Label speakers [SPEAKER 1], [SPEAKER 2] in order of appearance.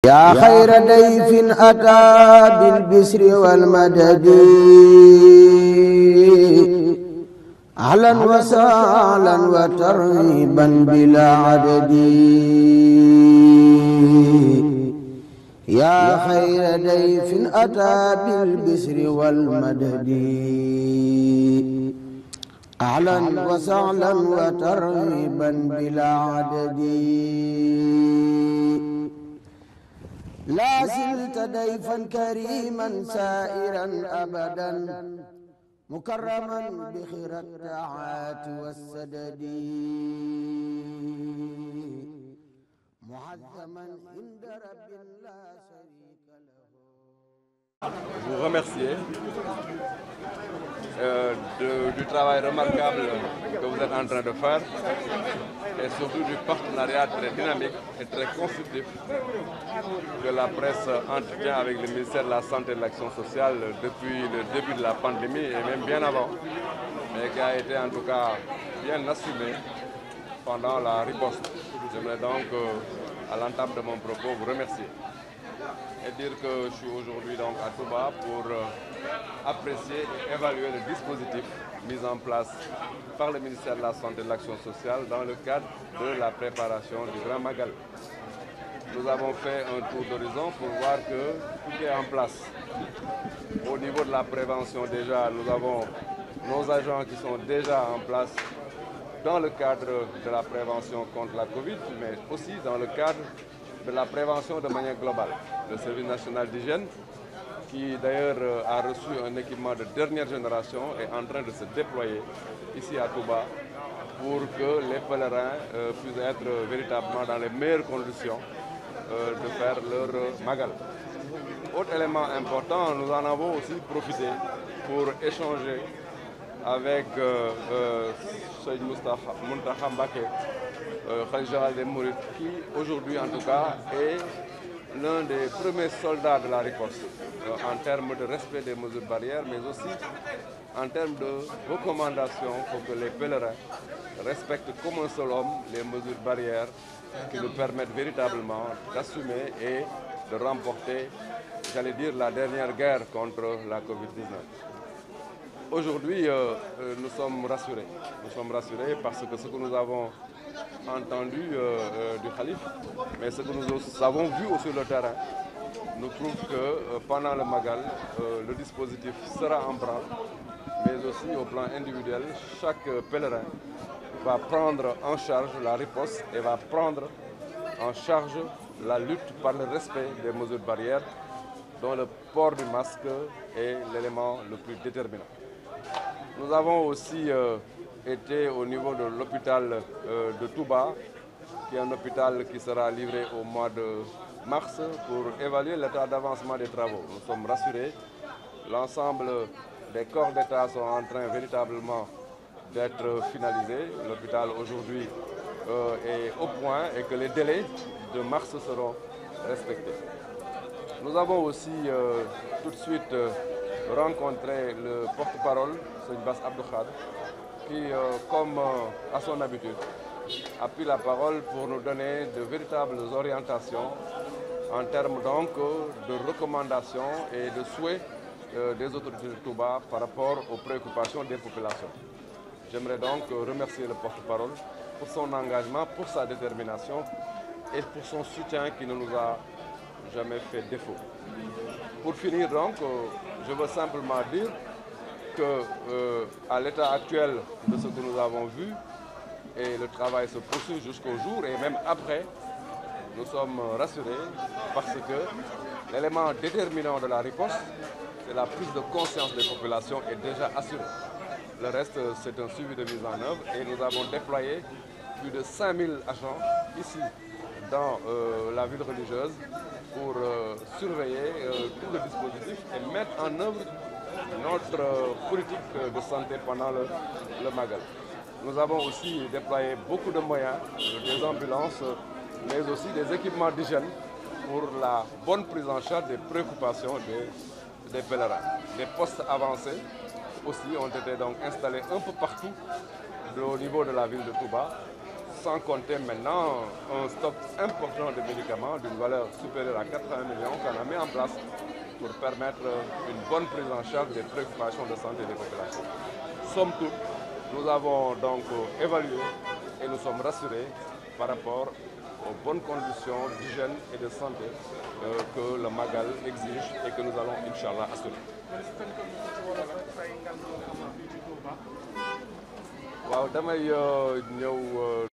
[SPEAKER 1] yaa xayra dayfin ataa bil bisri wal madadi ahlan wa sahlan wa tarhiban bilaa adadi yaa xayra dayfin ataa bil bisri wal madadi ahlan wa sahlan wa tarhiban bilaa adadi laa zilta dayfan kariman saa'iran abadan mukarraman bi xirat taati wassadadi muazzaman inda rabbin laa sharika lahu.
[SPEAKER 2] Vous remercier du travail remarquable que vous êtes en train de faire et surtout du partenariat très dynamique et très constructif que la presse entretient avec le ministère de la Santé et de l'Action sociale depuis le début de la pandémie et même bien avant, mais qui a été en tout cas bien assumé pendant la riposte. J'aimerais donc, à l'entame de mon propos, vous remercier et dire que je suis aujourd'hui donc à Touba pour apprécier et évaluer le dispositif mis en place par le ministère de la Santé et de l'Action sociale dans le cadre de la préparation du Grand Magal. Nous avons fait un tour d'horizon pour voir que tout est en place. Au niveau de la prévention déjà, nous avons nos agents qui sont déjà en place dans le cadre de la prévention contre la Covid, mais aussi dans le cadre de la prévention de manière globale. Le service national d'hygiène, qui d'ailleurs a reçu un équipement de dernière génération, est en train de se déployer ici à Touba pour que les pèlerins puissent être véritablement dans les meilleures conditions de faire leur magal. Autre élément important, nous en avons aussi profité pour échanger avec Cheikh Mountakha Mbacké, Khalife général des Mourides, qui aujourd'hui en tout cas est l'un des premiers soldats de la riposte en termes de respect des mesures barrières, mais aussi en termes de recommandations pour que les pèlerins respectent comme un seul homme les mesures barrières qui nous permettent véritablement d'assumer et de remporter, j'allais dire, la dernière guerre contre la Covid-19. Aujourd'hui, nous sommes rassurés. Nous sommes rassurés parce que ce que nous avons entendu du Khalife, mais ce que nous avons vu sur le terrain, nous prouve que pendant le Magal, le dispositif sera en branle, mais aussi au plan individuel, chaque pèlerin va prendre en charge la riposte et va prendre en charge la lutte par le respect des mesures barrières, dont le port du masque est l'élément le plus déterminant. Nous avons aussi été au niveau de l'hôpital de Touba, qui est un hôpital qui sera livré au mois de mars pour évaluer l'état d'avancement des travaux. Nous sommes rassurés, l'ensemble des corps d'État sont en train véritablement d'être finalisés. L'hôpital aujourd'hui est au point et que les délais de mars seront respectés. Nous avons aussi tout de suite rencontré le porte-parole, Seigne Bass Abdou Khadre, qui, comme à son habitude, a pris la parole pour nous donner de véritables orientations en termes donc de recommandations et de souhaits des autorités de Touba par rapport aux préoccupations des populations. J'aimerais donc remercier le porte-parole pour son engagement, pour sa détermination et pour son soutien qui ne nous a jamais fait défaut. Pour finir donc, je veux simplement dire que à l'état actuel de ce que nous avons vu, et le travail se poursuit jusqu'au jour et même après, nous sommes rassurés parce que l'élément déterminant de la riposte, c'est la prise de conscience des populations est déjà assurée. Le reste, c'est un suivi de mise en œuvre et nous avons déployé plus de 5000 agents ici dans la ville religieuse pour surveiller tout le dispositif et mettre en œuvre notre politique de santé pendant le Magal. Nous avons aussi déployé beaucoup de moyens, des ambulances, mais aussi des équipements d'hygiène pour la bonne prise en charge des préoccupations des pèlerins. Des postes avancés aussi ont été donc installés un peu partout au niveau de la ville de Touba, sans compter maintenant un stock important de médicaments d'une valeur supérieure à 80 millions qu'on a mis en place pour permettre une bonne prise en charge des préoccupations de santé des populations. Somme toute, nous avons donc évalué et nous sommes rassurés par rapport aux bonnes conditions d'hygiène et de santé que le Magal exige et que nous allons, Inch'Allah, assurer. waaw damay ñëw